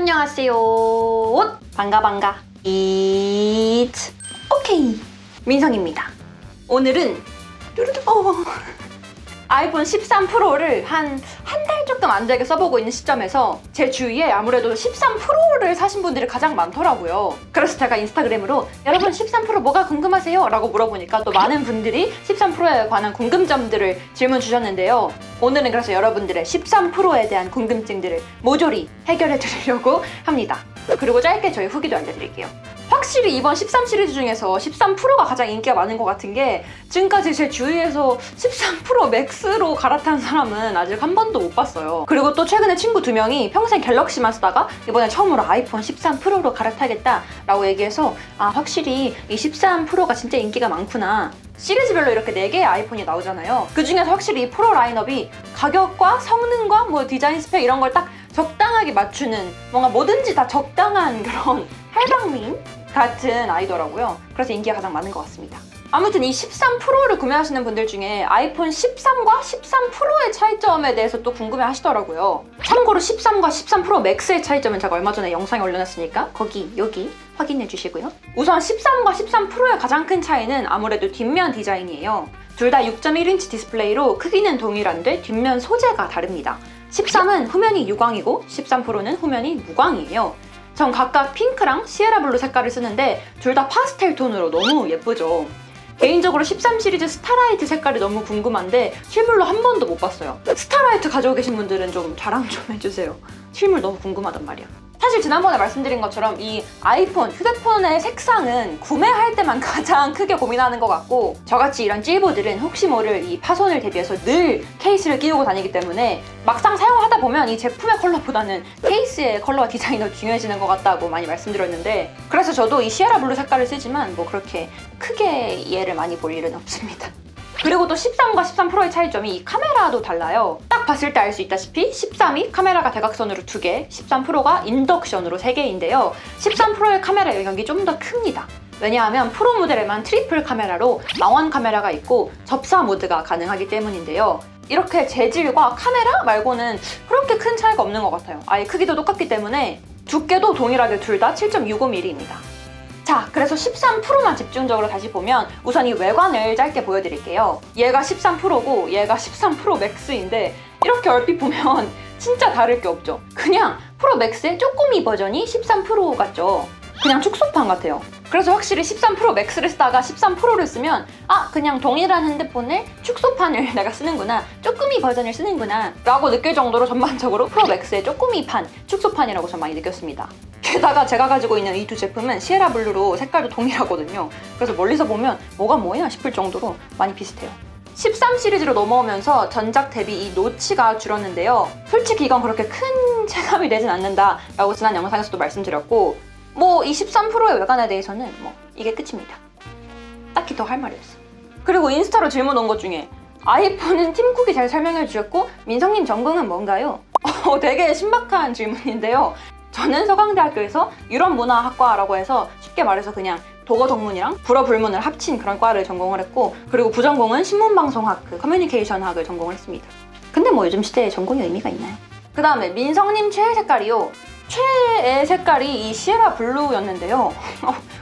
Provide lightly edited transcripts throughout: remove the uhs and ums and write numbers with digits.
안녕하세요. 반가. It's okay. 민성입니다. 오늘은 아이폰 13 프로를 한 달 조금 안 되게 써보고 있는 시점에서 제 주위에 아무래도 13 프로를 사신 분들이 가장 많더라고요. 그래서 제가 인스타그램으로 여러분 13 프로 뭐가 궁금하세요? 라고 물어보니까 또 많은 분들이 13 프로에 관한 궁금점들을 질문 주셨는데요. 오늘은 그래서 여러분들의 13 프로에 대한 궁금증들을 모조리 해결해 드리려고 합니다. 그리고 짧게 저희 후기도 알려드릴게요. 확실히 이번 13 시리즈 중에서 13 프로가 가장 인기가 많은 것 같은 게 지금까지 제 주위에서 13 프로 맥스로 갈아탄 사람은 아직 한 번도 못 봤어요. 그리고 또 최근에 친구 2명이 평생 갤럭시만 쓰다가 이번에 처음으로 아이폰 13 프로로 갈아타겠다 라고 얘기해서 확실히 이 13 프로가 진짜 인기가 많구나. 시리즈별로 이렇게 4개의 아이폰이 나오잖아요. 그 중에서 확실히 이 프로 라인업이 가격과 성능과 뭐 디자인 스펙 이런 걸 딱 적당하게 맞추는 뭔가 뭐든지 다 적당한 그런 해방민 같은 아이더라고요. 그래서 인기가 가장 많은 것 같습니다. 아무튼 이 13 프로를 구매하시는 분들 중에 아이폰 13과 13 프로의 차이점에 대해서 또 궁금해 하시더라고요. 참고로 13과 13 프로 맥스의 차이점은 제가 얼마 전에 영상에 올려놨으니까 여기 확인해 주시고요. 우선 13과 13 프로의 가장 큰 차이는 아무래도 뒷면 디자인이에요. 둘 다 6.1인치 디스플레이로 크기는 동일한데 뒷면 소재가 다릅니다. 13은 후면이 유광이고 13 프로는 후면이 무광이에요. 전 각각 핑크랑 시에라 블루 색깔을 쓰는데 둘 다 파스텔 톤으로 너무 예쁘죠. 개인적으로 13 시리즈 스타라이트 색깔이 너무 궁금한데 실물로 한 번도 못 봤어요. 스타라이트 가지고 계신 분들은 좀 자랑 좀 해주세요. 실물 너무 궁금하단 말이야. 사실 지난번에 말씀드린 것처럼 이 아이폰, 휴대폰의 색상은 구매할 때만 가장 크게 고민하는 것 같고 저같이 이런 찔보들은 혹시 모를 이 파손을 대비해서 늘 케이스를 끼우고 다니기 때문에 막상 사용하다 보면 이 제품의 컬러보다는 케이스의 컬러와 디자인이 더 중요해지는 것 같다고 많이 말씀드렸는데 그래서 저도 이 시에라 블루 색깔을 쓰지만 뭐 그렇게 크게 얘를 많이 볼 일은 없습니다. 그리고 또 13과 13 프로의 차이점이 이 카메라도 달라요. 딱 봤을 때 알 수 있다시피 13이 카메라가 대각선으로 2개, 13 프로가 인덕션으로 3개인데요. 13 프로의 카메라 영역이 좀 더 큽니다. 왜냐하면 프로 모델에만 트리플 카메라로 망원 카메라가 있고 접사 모드가 가능하기 때문인데요. 이렇게 재질과 카메라 말고는 그렇게 큰 차이가 없는 것 같아요. 아예 크기도 똑같기 때문에 두께도 동일하게 둘 다 7.65mm입니다. 자, 그래서 13 프로만 집중적으로 다시 보면 우선 이 외관을 짧게 보여드릴게요. 얘가 13 프로고 얘가 13 프로 맥스인데 이렇게 얼핏 보면 진짜 다를 게 없죠. 그냥 프로 맥스의 쪼꼬미 버전이 13 프로 같죠. 그냥 축소판 같아요. 그래서 확실히 13 프로 맥스를 쓰다가 13 프로를 쓰면 그냥 동일한 핸드폰을 축소판을 내가 쓰는구나, 쪼꼬미 버전을 쓰는구나 라고 느낄 정도로 전반적으로 프로 맥스의 쪼꼬미판, 축소판이라고 전 많이 느꼈습니다. 게다가 제가 가지고 있는 이 두 제품은 시에라 블루로 색깔도 동일하거든요. 그래서 멀리서 보면 뭐가 뭐야 싶을 정도로 많이 비슷해요. 13 시리즈로 넘어오면서 전작 대비 이 노치가 줄었는데요. 솔직히 이건 그렇게 큰 체감이 되진 않는다 라고 지난 영상에서도 말씀드렸고 이 13 프로의 외관에 대해서는 이게 끝입니다. 딱히 더 할 말이 없어. 그리고 인스타로 질문 온 것 중에 아이폰은 팀쿡이 잘 설명해 주셨고 민성님 전공은 뭔가요? 되게 신박한 질문인데요. 저는 서강대학교에서 유럽문화학과라고 해서 쉽게 말해서 그냥 독어 전문이랑 불어 불문을 합친 그런 과를 전공을 했고 그리고 부전공은 신문방송학, 커뮤니케이션학을 전공을 했습니다. 근데 요즘 시대에 전공이 의미가 있나요? 그 다음에 민성님 최애 색깔이요. 최애 색깔이 이 시에라 블루였는데요.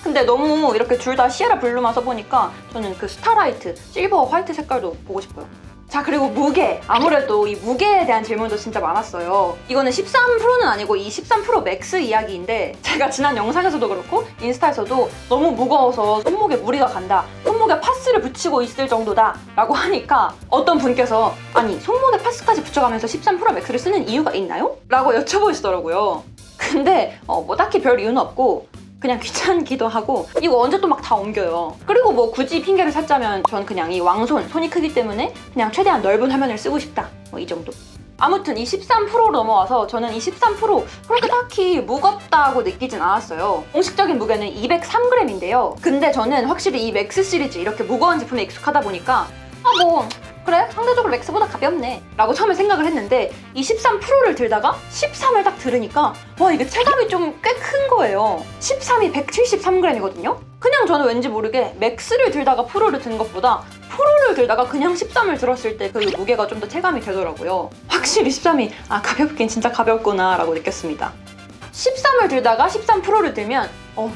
근데 너무 이렇게 둘 다 시에라 블루만 써보니까 저는 그 스타라이트, 실버 화이트 색깔도 보고 싶어요. 자, 그리고 무게. 아무래도 이 무게에 대한 질문도 진짜 많았어요. 이거는 13 프로는 아니고 이 13 프로 맥스 이야기인데 제가 지난 영상에서도 그렇고 인스타에서도 너무 무거워서 손목에 무리가 간다, 손목에 파스를 붙이고 있을 정도다 라고 하니까 어떤 분께서 아니 손목에 파스까지 붙여가면서 13 프로 맥스를 쓰는 이유가 있나요? 라고 여쭤보시더라고요. 근데 딱히 별 이유는 없고 그냥 귀찮기도 하고 이거 언제 또 막 다 옮겨요. 그리고 굳이 핑계를 찾자면 전 그냥 이 손이 크기 때문에 그냥 최대한 넓은 화면을 쓰고 싶다 이 정도. 아무튼 이 13 프로로 넘어와서 저는 이 13 프로 그렇게 딱히 무겁다고 느끼진 않았어요. 공식적인 무게는 203g인데요. 근데 저는 확실히 이 맥스 시리즈 이렇게 무거운 제품에 익숙하다 보니까 그래 상대적으로 맥스보다 가볍네 라고 처음에 생각을 했는데 이 13 프로를 들다가 13을 딱 들으니까 이게 체감이 좀 꽤 큰 거예요. 13이 173g이거든요? 그냥 저는 왠지 모르게 맥스를 들다가 프로를 든 것보다 프로를 들다가 그냥 13을 들었을 때 그 무게가 좀 더 체감이 되더라고요. 확실히 13이 가볍긴 진짜 가볍구나 라고 느꼈습니다. 13을 들다가 13 프로를 들면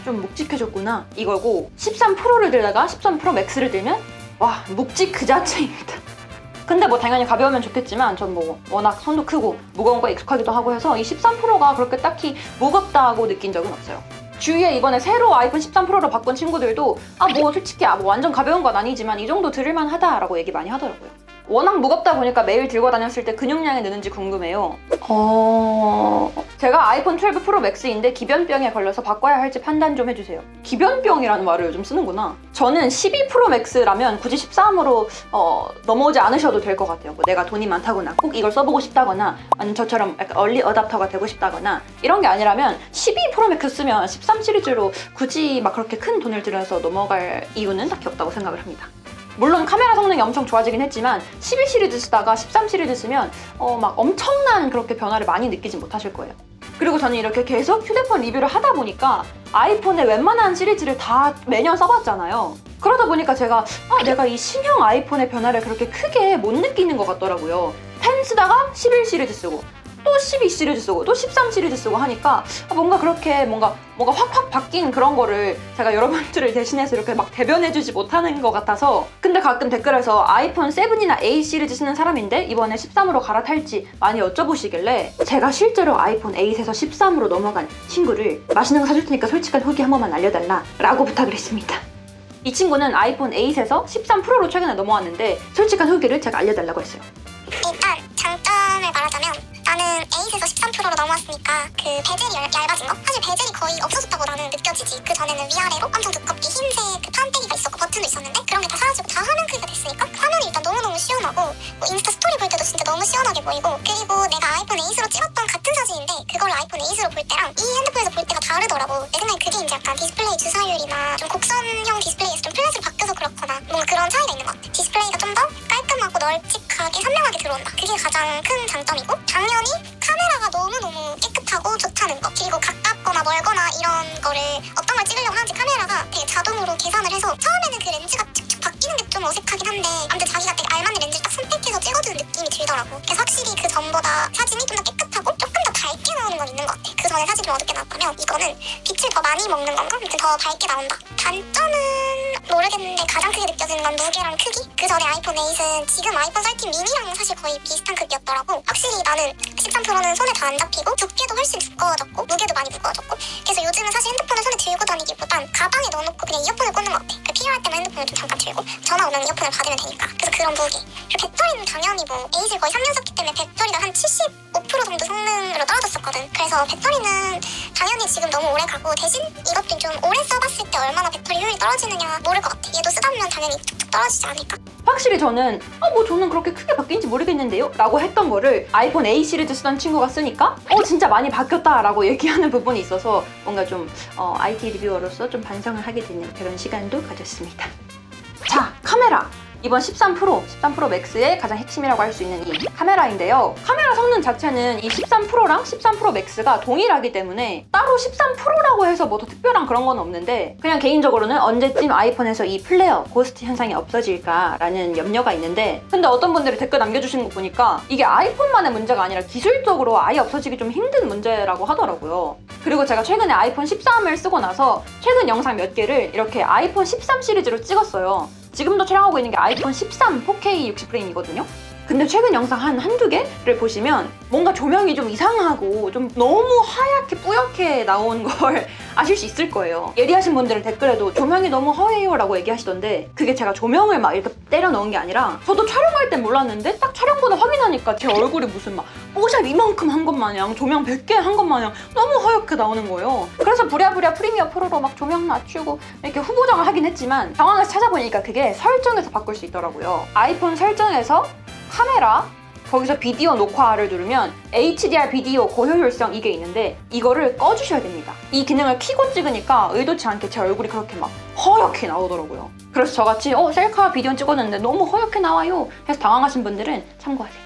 좀 묵직해졌구나 이거고, 13 프로를 들다가 13 프로 맥스를 들면 와, 묵직 그 자체입니다. 근데 뭐 당연히 가벼우면 좋겠지만 전 뭐 워낙 손도 크고 무거운 거 익숙하기도 하고 해서 이 13 프로가 그렇게 딱히 무겁다고 느낀 적은 없어요. 주위에 이번에 새로 아이폰 13 프로로 바꾼 친구들도 뭐 솔직히 뭐 완전 가벼운 건 아니지만 이 정도 들을만 하다라고 얘기 많이 하더라고요. 워낙 무겁다 보니까 매일 들고 다녔을 때 근육량이 느는지 궁금해요. 제가 아이폰 12 프로 맥스인데 기변병에 걸려서 바꿔야 할지 판단 좀 해주세요. 기변병이라는 말을 요즘 쓰는구나. 저는 12 프로 맥스라면 굳이 13으로 넘어오지 않으셔도 될 것 같아요. 뭐 내가 돈이 많다거나 꼭 이걸 써보고 싶다거나 아니면 저처럼 약간 얼리 어답터가 되고 싶다거나 이런 게 아니라면 12 프로 맥스 쓰면 13 시리즈로 굳이 막 그렇게 큰 돈을 들여서 넘어갈 이유는 딱히 없다고 생각을 합니다. 물론 카메라 성능이 엄청 좋아지긴 했지만 12 시리즈 쓰다가 13 시리즈 쓰면 막 엄청난 그렇게 변화를 많이 느끼진 못하실 거예요. 그리고 저는 이렇게 계속 휴대폰 리뷰를 하다 보니까 아이폰의 웬만한 시리즈를 다 매년 써봤잖아요. 그러다 보니까 제가 내가 이 신형 아이폰의 변화를 그렇게 크게 못 느끼는 것 같더라고요. 10 쓰다가 11 시리즈 쓰고 또 12 시리즈 쓰고 또 13 시리즈 쓰고 하니까 뭔가 그렇게 뭔가 확 바뀐 그런 거를 제가 여러분들을 대신해서 이렇게 막 대변해주지 못하는 것 같아서. 근데 가끔 댓글에서 아이폰 7이나 8 시리즈 쓰는 사람인데 이번에 13으로 갈아탈지 많이 여쭤보시길래 제가 실제로 아이폰 8에서 13으로 넘어간 친구를 맛있는 거 사줄 테니까 솔직한 후기 한 번만 알려달라 라고 부탁을 했습니다. 이 친구는 아이폰 8에서 13 프로로 최근에 넘어왔는데 솔직한 후기를 제가 알려달라고 했어요. 일단 장점을 말하자면 나는 8에서 13 프로로 넘어왔으니까 그 베젤이 얇아진 거? 사실 베젤이 거의 없어졌다고 나는 느껴지지. 그 전에는 위아래로 엄청 두껍게 흰색 그 판때기가 있었고 버튼도 있었는데 그런 게 다 사라지고 다 화면 크기가 됐으니까 화면이 일단 너무너무 시원하고 뭐 인스타 스토리 볼 때도 진짜 너무 시원하게 보이고, 그리고 내가 아이폰 8으로 찍었던 같은 사진인데 그걸 아이폰 8으로 볼 때랑 이 핸드폰에서 볼 때가 다르더라고. 내 생각에 그게 이제 약간 디스플레이 주사율이나 좀 곡선형 디스플레이에서 좀 플랫으로 바뀌어서 그렇거나 뭔가 그런 차이가 있는 것 같아. 디스플레이가 좀 더 깔끔하고 널찍하게 선명하게 들어온다. 그게 가장 큰 장점이고, 당연히 카메라가 너무너무 깨끗하고 좋다는 거. 그리고 가깝거나 멀거나 이런 거를 어떤 걸 찍으려고 하는지 카메라가 되게 자동으로 계산을 해서 처음에는 그 렌즈가 쭉쭉 바뀌는 게 좀 어색하긴 한데 아무튼 자기가 되게 알맞는 렌즈를 딱 선택해서 찍어주는 느낌이 들더라고. 그래서 확실히 그 전보다 사진이 좀 더 깨끗하고 조금 더 밝게 나오는 건 있는 것 같아. 그 전에 사진이 좀 어둡게 나왔다면 이거는 빛을 더 많이 먹는 건가? 아무튼 더 밝게 나온다. 단점은 모르겠는데 가장 크게 느껴지는 건 무게랑 크기? 그 전에 아이폰 8은 지금 아이폰 13 미니랑 사실 거의 비슷한 크기였더라고. 확실히 나는 13 프로는 손에 다 안 잡히고 두께도 훨씬 두꺼워졌고 무게도 많이 무거워졌고, 그래서 요즘은 사실 핸드폰을 손에 들고 다니기보단 가방에 넣어놓고 그냥 이어폰을 꽂는 것 같아. 필요할 때만 핸드폰을 좀 잠깐 들고 전화 오면 이어폰을 받으면 되니까. 그래서 그런 무게. 그리고 배터리는 당연히 뭐 8을 거의 3년 썼기 때문에 배터리가 한 75% 정도 성능으로 떨어졌었거든. 그래서 배터리는 당연히 지금 너무 오래 가고, 대신 이것도 좀 오래 써봤을 때 얼마나 배터리 효율이 떨어지느냐 모를 것 같아. 얘도 쓰다 보면 당연히 툭툭 떨어지지 않을까. 확실히 저는 저는 그렇게 크게 바뀐지 모르겠는데요? 라고 했던 거를 아이폰 8 시리즈 쓰던 친구가 쓰니까 진짜 많이 바뀌었다 라고 얘기하는 부분이 있어서 뭔가 좀 IT 리뷰어로서 좀 반성을 하게 되는 그런 시간도 가졌습니다. 자, 카메라! 이번 13 프로 맥스의 가장 핵심이라고 할 수 있는 이 카메라인데요. 카메라 성능 자체는 이 13 프로랑 13 프로 맥스가 동일하기 때문에 따로 13 프로라고 해서 뭐 더 특별한 그런 건 없는데, 그냥 개인적으로는 언제쯤 아이폰에서 이 플레어, 고스트 현상이 없어질까라는 염려가 있는데, 근데 어떤 분들이 댓글 남겨주시는 거 보니까 이게 아이폰만의 문제가 아니라 기술적으로 아예 없어지기 좀 힘든 문제라고 하더라고요. 그리고 제가 최근에 아이폰 13을 쓰고 나서 최근 영상 몇 개를 이렇게 아이폰 13 시리즈로 찍었어요. 지금도 촬영하고 있는 게 아이폰 13 4K 60프레임이거든요? 근데 최근 영상 한두 개를 보시면 뭔가 조명이 좀 이상하고 좀 너무 하얗게 뿌옇게 나온 걸 아실 수 있을 거예요. 예리하신 분들은 댓글에도 조명이 너무 허해요 라고 얘기하시던데, 그게 제가 조명을 막 이렇게 때려 넣은 게 아니라 저도 촬영할 땐 몰랐는데 딱 촬영본을 확인하니까 제 얼굴이 무슨 막 뽀샵 이만큼 한 것 마냥 조명 100개 한 것 마냥 너무 허옇게 나오는 거예요. 그래서 부랴부랴 프리미어 프로로 막 조명 낮추고 이렇게 후보정을 하긴 했지만 상황에서 찾아보니까 그게 설정에서 바꿀 수 있더라고요. 아이폰 설정에서 카메라, 거기서 비디오 녹화를 누르면 HDR 비디오 고효율성 이게 있는데 이거를 꺼주셔야 됩니다. 이 기능을 켜고 찍으니까 의도치 않게 제 얼굴이 그렇게 막 허옇게 나오더라고요. 그래서 저같이 셀카 비디오 찍었는데 너무 허옇게 나와요 해서 당황하신 분들은 참고하세요.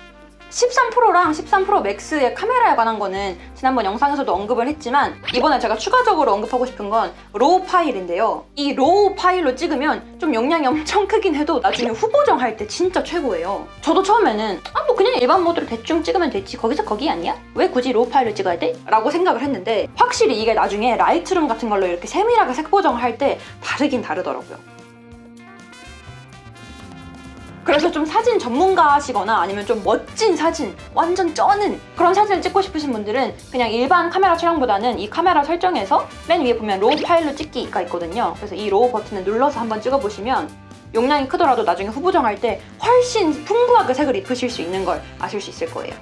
13 프로랑 13 프로 맥스의 카메라에 관한 거는 지난번 영상에서도 언급을 했지만 이번에 제가 추가적으로 언급하고 싶은 건 로우 파일인데요. 이 로우 파일로 찍으면 좀 용량이 엄청 크긴 해도 나중에 후보정 할 때 진짜 최고예요. 저도 처음에는 뭐 그냥 일반 모드로 대충 찍으면 되지, 거기서 거기 아니야? 왜 굳이 로우 파일을 찍어야 돼? 라고 생각을 했는데 확실히 이게 나중에 라이트룸 같은 걸로 이렇게 세밀하게 색 보정을 할 때 다르긴 다르더라고요. 그래서 좀 사진 전문가시거나 아니면 좀 멋진 사진, 완전 쩌는 그런 사진을 찍고 싶으신 분들은 그냥 일반 카메라 촬영보다는 이 카메라 설정에서 맨 위에 보면 로우 파일로 찍기가 있거든요. 그래서 이 로우 버튼을 눌러서 한번 찍어보시면 용량이 크더라도 나중에 후보정할 때 훨씬 풍부하게 색을 입히실 수 있는 걸 아실 수 있을 거예요.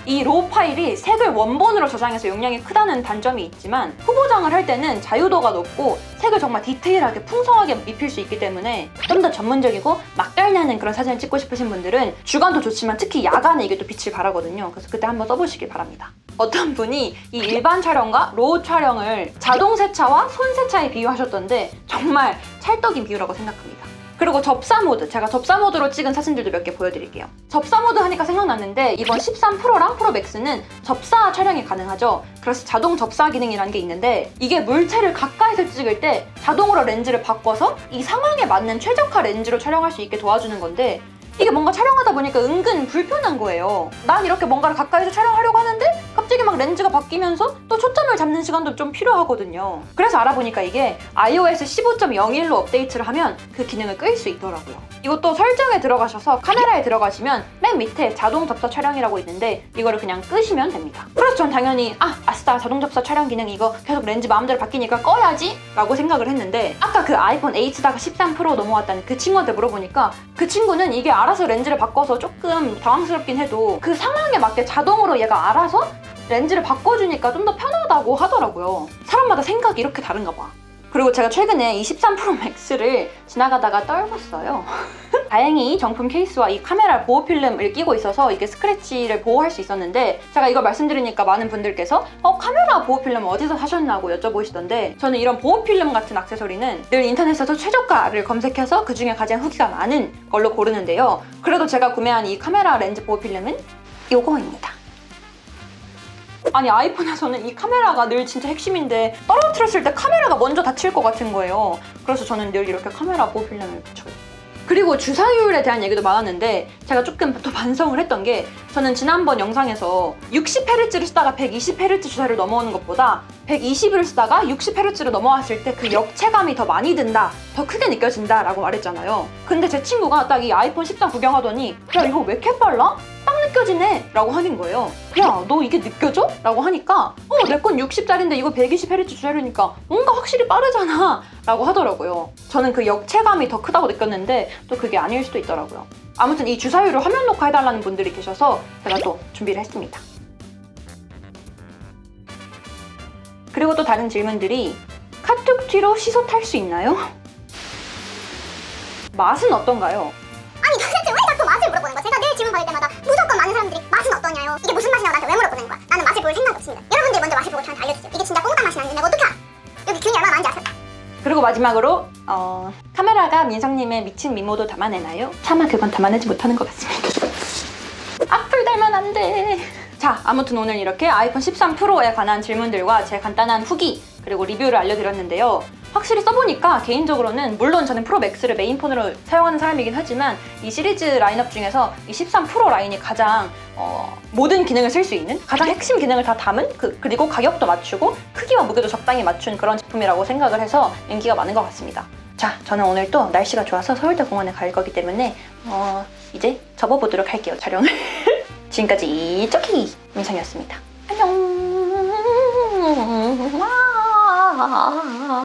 이 로우 파일이 색을 원본으로 저장해서 용량이 크다는 단점이 있지만 후보정을 할 때는 자유도가 높고 색을 정말 디테일하게 풍성하게 입힐 수 있기 때문에 좀 더 전문적이고 맛깔나는 그런 사진을 찍고 싶으신 분들은 주간도 좋지만 특히 야간에 이게 또 빛을 발하거든요. 그래서 그때 한번 써보시길 바랍니다. 어떤 분이 이 일반 촬영과 로우 촬영을 자동 세차와 손 세차에 비유하셨던데 정말 찰떡인 비유라고 생각합니다. 그리고 접사 모드, 제가 접사 모드로 찍은 사진들도 몇 개 보여드릴게요. 접사 모드 하니까 생각났는데 이번 13 프로랑 프로 맥스는 접사 촬영이 가능하죠. 그래서 자동 접사 기능이라는 게 있는데 이게 물체를 가까이서 찍을 때 자동으로 렌즈를 바꿔서 이 상황에 맞는 최적화 렌즈로 촬영할 수 있게 도와주는 건데 이게 뭔가 촬영하다 보니까 은근 불편한 거예요. 난 이렇게 뭔가를 가까이서 촬영하려고 하는데 갑자기 막 렌즈가 바뀌면서 또 초점을 잡는 시간도 좀 필요하거든요. 그래서 알아보니까 이게 iOS 15.01로 업데이트를 하면 그 기능을 끌 수 있더라고요. 이것도 설정에 들어가셔서 카메라에 들어가시면 맨 밑에 자동 접사 촬영이라고 있는데 이거를 그냥 끄시면 됩니다. 그래서 전 당연히 아싸 자동 접사 촬영 기능 이거 계속 렌즈 마음대로 바뀌니까 꺼야지 라고 생각을 했는데 아까 그 아이폰 8다가 13 프로 넘어왔다는 그 친구한테 물어보니까 그 친구는 이게 알아서 렌즈를 바꿔서 조금 당황스럽긴 해도 그 상황에 맞게 자동으로 얘가 알아서 렌즈를 바꿔주니까 좀 더 편하다고 하더라고요. 사람마다 생각이 이렇게 다른가 봐. 그리고 제가 최근에 이 13 프로 맥스를 지나가다가 떨궜어요. 다행히 정품 케이스와 이 카메라 보호 필름을 끼고 있어서 이게 스크래치를 보호할 수 있었는데 제가 이걸 말씀드리니까 많은 분들께서 카메라 보호 필름 어디서 사셨나고 여쭤보시던데 저는 이런 보호 필름 같은 액세서리는 늘 인터넷에서 최저가를 검색해서 그중에 가장 후기가 많은 걸로 고르는데요. 그래도 제가 구매한 이 카메라 렌즈 보호 필름은 이거입니다. 아니 아이폰에서는 이 카메라가 늘 진짜 핵심인데 떨어뜨렸을 때 카메라가 먼저 다칠 것 같은 거예요. 그래서 저는 늘 이렇게 카메라 보호 필름을 붙여요. 그리고 주사율에 대한 얘기도 많았는데 제가 조금 또 반성을 했던 게 저는 지난번 영상에서 60Hz를 쓰다가 120Hz 주사율을 넘어오는 것보다 120을 쓰다가 60Hz를 넘어왔을 때 그 역체감이 더 많이 든다, 더 크게 느껴진다 라고 말했잖아요. 근데 제 친구가 딱 이 아이폰 13 구경하더니 야 이거 왜 이렇게 빨라? 딱 느껴지네 라고 하는 거예요. 야 너 이게 느껴져? 라고 하니까 내 건 60짜리인데 이거 120Hz 주사율이니까 뭔가 확실히 빠르잖아 라고 하더라고요. 저는 그 역체감이 더 크다고 느꼈는데 또 그게 아닐 수도 있더라고요. 아무튼 이 주사율을 화면 녹화해달라는 분들이 계셔서 제가 또 준비를 했습니다. 그리고 또 다른 질문들이 카톡 뒤로 시소 탈 수 있나요? 맛은 어떤가요? 아니 도대체 왜 자꾸 맛을 물어보는 거야? 제가 늘 질문 받을 때마다 무조건 많은 사람들이 맛은 어떠냐요? 이게 무슨 맛이냐고 나한테 왜 물어보는 거야? 나는 맛을 볼 생각이 없습니다. 여러분들 먼저 맛을 보고 저한테 알려주세요. 이게 진짜 꽁땅 맛이 나는데 내가 어떡해? 여기 균이 얼마나 많은지 아세요? 그리고 마지막으로 카메라가 민성님의 미친 미모도 담아내나요? 차마 그건 담아내지 못하는 것 같습니다. 악플 달면 안 돼. 자, 아무튼 오늘 이렇게 아이폰 13 프로에 관한 질문들과 제 간단한 후기 그리고 리뷰를 알려드렸는데요. 확실히 써보니까 개인적으로는 물론 저는 프로 맥스를 메인폰으로 사용하는 사람이긴 하지만 이 시리즈 라인업 중에서 이 13 프로 라인이 가장 모든 기능을 쓸 수 있는 가장 핵심 기능을 다 담은 그리고 가격도 맞추고 크기와 무게도 적당히 맞춘 그런 제품이라고 생각을 해서 인기가 많은 것 같습니다. 자, 저는 오늘 또 날씨가 좋아서 서울대 공원에 갈 거기 때문에 이제 접어보도록 할게요, 촬영을. 지금까지 쪼끼 민성이었습니다. 안녕.